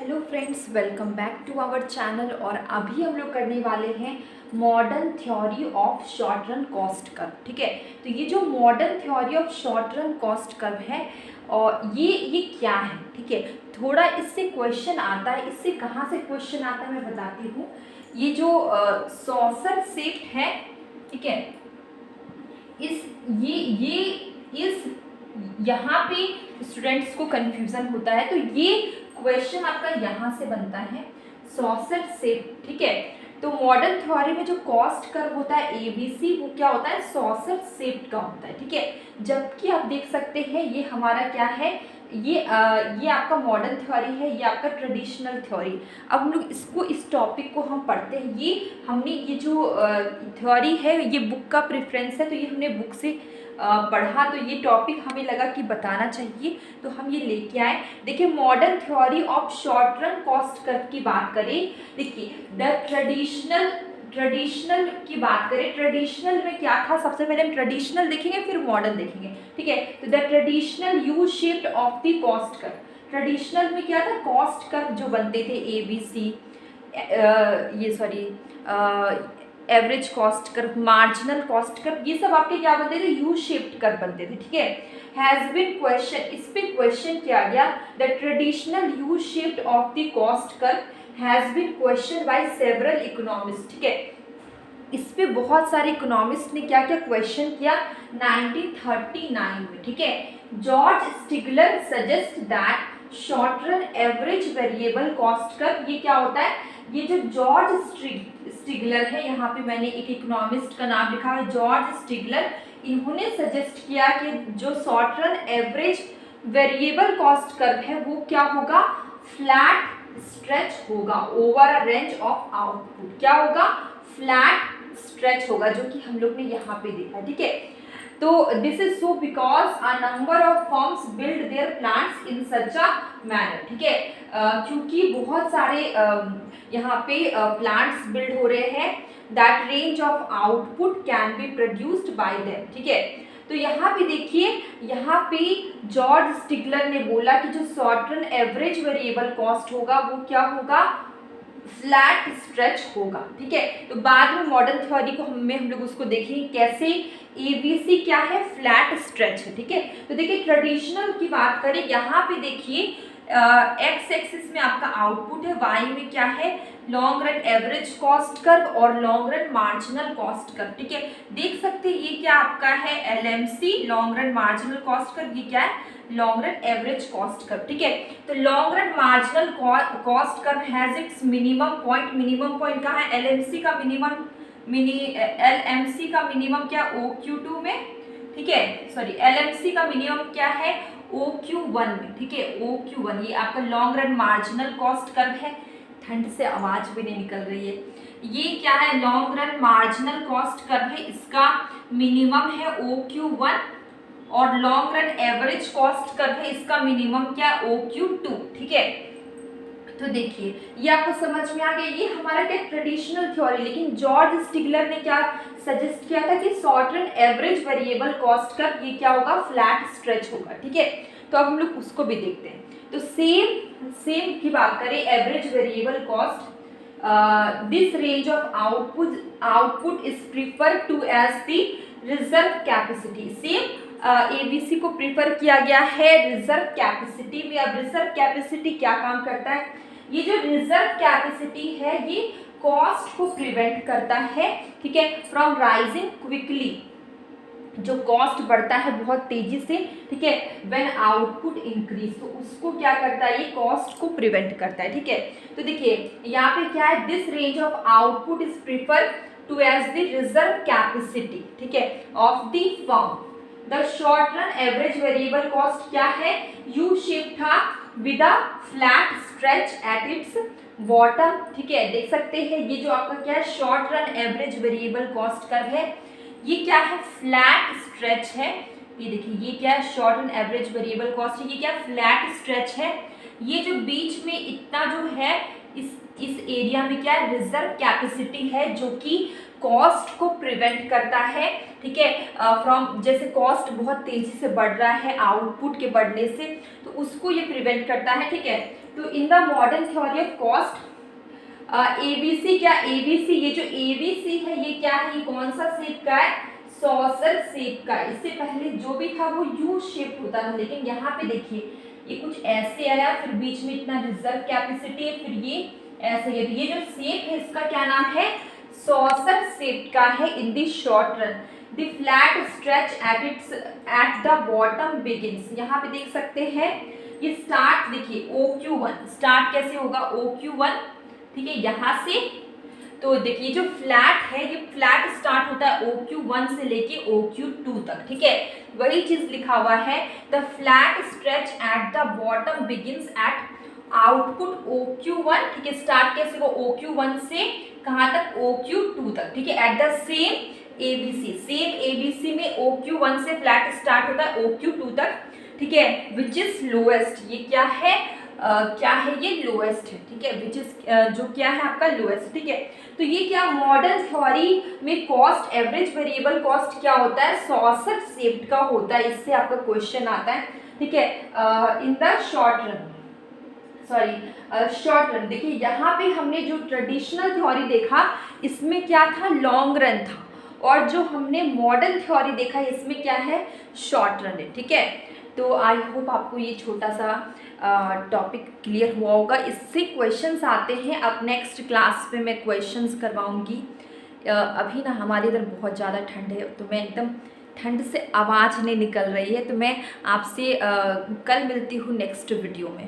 Hello friends, welcome back to our channel. और अभी हम लोग करने वाले हैं modern theory of short run cost curve. ठीक है, तो ये जो modern theory of short run cost curve है और ये क्या है। ठीक है, थोड़ा इससे क्वेश्चन आता है। इससे कहाँ से क्वेश्चन आता है मैं बताती हूँ। ये जो सॉसर शेप है, ठीक है, इस यहाँ पे स्टूडेंट्स को कंफ्यूजन होता है। तो ये क्वेश्चन आपका यहाँ से बनता है, सॉसर शेप। ठीक है, तो मॉडर्न थ्योरी में जो कॉस्ट कर्व होता है एबीसी, वो क्या होता है, सॉसर शेप का होता है। ठीक है, जबकि आप देख सकते हैं ये हमारा क्या है, ये आपका मॉडर्न थ्योरी है, ये आपका ट्रेडिशनल थ्योरी। अब हम लोग इस टॉपिक को हम पढ़ते हैं। हमने ये जो थ्योरी है, ये बुक का प्रेफरेंस है, तो ये हमने बुक से पढ़ा, तो ये टॉपिक हमें लगा कि बताना चाहिए, तो हम ये लेके आए। देखिए, modern theory of short run cost curve की बात करें, देखिए द ट्रेडिशनल की बात करें, ट्रेडिशनल में क्या था, सबसे पहले हम ट्रेडिशनल देखेंगे फिर मॉडर्न देखेंगे। ठीक है, तो the traditional U shaped of the cost curve. Traditional में क्या था, कॉस्ट कर्व जो बनते थे ABC, average cost curve, marginal cost curve, ये सब आपके क्या बनते थे, यू शेप्ड कर्व बनते थे। ठीक है, हैज बीन क्वेश्चन, इस पे क्वेश्चन किया गया, the traditional U shaped of the cost curve has been question by several economist. ठीक है, इस पे बहुत सारे इकोनॉमिस्ट ने क्या क्या क्वेश्चन किया 1939 में। ठीक है, George Stigler suggest that short run average variable cost curve, ये क्या होता है, ये जो जॉर्ज स्टिगलर है, यहाँ पे मैंने एक इकोनॉमिस्ट का नाम लिखा है, जॉर्ज स्टिगलर, इन्होंने सजेस्ट किया कि जो short run average variable cost curve है वो क्या होगा, फ्लैट स्ट्रेच होगा over a range of output. क्या होगा, फ्लैट स्ट्रेच होगा, जो कि हम लोग ने यहाँ पे देखा। ठीक है, तो this is so because a number of firms build their plants in such a manner. ठीक है, क्योंकि बहुत सारे यहाँ पे प्लांट्स बिल्ड हो रहे हैं, that range of output can be produced by them. ठीक है, तो यहाँ पे देखिए, यहाँ पे जॉर्ज स्टिगलर ने बोला कि जो short run average variable cost होगा वो क्या होगा, फ्लैट स्ट्रेच होगा। ठीक है, तो बाद में मॉडर्न थ्योरी को हम लोग उसको देखेंगे कैसे एबीसी क्या है, फ्लैट स्ट्रेच है। ठीक है, तो देखिए ट्रेडिशनल की बात करें, यहाँ पे देखिए एक्स एक्सिस में आपका आउटपुट है, वाई में क्या है, long run average cost curve और long run marginal cost curve. ठीक है, देख सकते हैं ये क्या आपका है, LMC long run marginal cost curve, ये क्या है, long run average cost curve. ठीक है, तो long run marginal cost curve has its minimum point कहाँ है, एलएमसी का मिनिमम क्या, OQ2 में। ठीक है, सॉरी, एलएमसी का मिनिमम क्या है, OQ1 में। ठीक है, OQ1 ये आपका long run marginal cost curve है। ठंड से आवाज भी नहीं निकल रही है। ये क्या है, long run marginal cost curve है, इसका मिनिमम है OQ1, और long run average cost curve है, इसका मिनिमम क्या, OQ2। ठीक है, तो देखिए ये आपको समझ में आ गया, ये हमारा क्या ट्रेडिशनल थ्योरी। लेकिन जॉर्ज स्टिगलर ने क्या सजेस्ट किया था कि short run average variable cost curve ये क्या होगा, फ्लैट स्ट्रेच होगा। ठीक है, तो अब हम लोग उसको भी देखते हैं। तो सेम की बात करें, average variable cost, this range of output is prefer to as the reserve capacity. Same ABC को प्रिफर किया गया है रिजर्व कैपेसिटी में। अब रिजर्व कैपेसिटी क्या काम करता है, ये जो रिजर्व कैपेसिटी है ये कॉस्ट को प्रिवेंट करता है। ठीक है, फ्रॉम राइजिंग क्विकली, जो कॉस्ट बढ़ता है बहुत तेजी से। ठीक है, व्हेन आउटपुट इंक्रीज, तो उसको क्या करता है, ये कॉस्ट को प्रिवेंट करता है। ठीक है, तो देखिए यहाँ पे क्या है, this range of output is prefer to as the reserve capacity. ठीक है, of the firm. The short run average variable cost क्या है, यू शेप था with a flat stretch at its bottom. ठीक है, देख सकते हैं ये जो आपका क्या है, short run average variable cost curve है, ये क्या है, फ्लैट स्ट्रेच है। ये देखिए ये क्या है, short run average variable cost है, ये क्या फ्लैट स्ट्रेच है। ये जो बीच में इतना जो है, इस एरिया में क्या है, रिजर्व कैपेसिटी है, जो कि कॉस्ट को प्रिवेंट करता है, ठीक है, फ्रॉम, जैसे कॉस्ट बहुत तेजी से बढ़ रहा है आउटपुट के बढ़ने से, तो उसको ये प्रिवेंट करता है, ठीक है। तो in the modern theory of cost ABC, क्या एबीसी, ये जो एबीसी है ये क्या है, ये कौन सा शेप का है, सॉसर शेप का। इससे पहले जो भी था वो यू शेप होता था, लेकिन यहाँ पे देखिए ये कुछ ऐसे आया, फिर बीच में इतना रिजर्व कैपेसिटी है, फिर ये ऐसे है। ये जो शेप है इसका क्या नाम है, सॉसर शेप का है in the short run. The flat stretch at the bottom begins, यहाँ पे देख सकते हैं ये स्टार्ट, देखिए OQ1 स्टार्ट कैसे होगा, OQ1, ठीक है, यहाँ से। तो देखिए जो फ्लैट है ये फ्लैट स्टार्ट होता है OQ1 से लेके OQ2 तक, ठीक है। वही चीज लिखा हुआ है, the flat stretch at the bottom begins at output OQ1, ठीक है। स्टार्ट कैसे हो, OQ1 से कहाँ तक, OQ2 तक, ठीक है। At the same ABC, same ABC में OQ1 से फ्लैट स्टार्ट होता है OQ2 तक, ठीक है। विच इज लोएस्ट, ये क्या है, क्या है, ये लोएस्ट है, ठीक है। विच इज जो क्या है आपका लोएस्ट, ठीक है। तो ये क्या मॉडर्न थ्योरी में कॉस्ट, एवरेज वेरिएबल कॉस्ट क्या होता है, सॉसर शेप्ड का होता है। इससे आपका क्वेश्चन आता है, ठीक है, in the short run, short run. देखिए यहाँ पे हमने जो ट्रेडिशनल थ्योरी देखा इसमें क्या था, लॉन्ग रन था, और जो हमने मॉडर्न थ्योरी देखा इसमें क्या है, शॉर्ट रन है, ठीक है। तो आई होप आपको ये छोटा सा टॉपिक क्लियर हुआ होगा। इससे क्वेश्चंस आते हैं, अब नेक्स्ट क्लास में मैं क्वेश्चंस करवाऊंगी। अभी ना हमारे इधर बहुत ज़्यादा ठंड है, तो मैं एकदम ठंड से आवाज़ नहीं निकल रही है, तो मैं आपसे कल मिलती हूँ नेक्स्ट वीडियो में।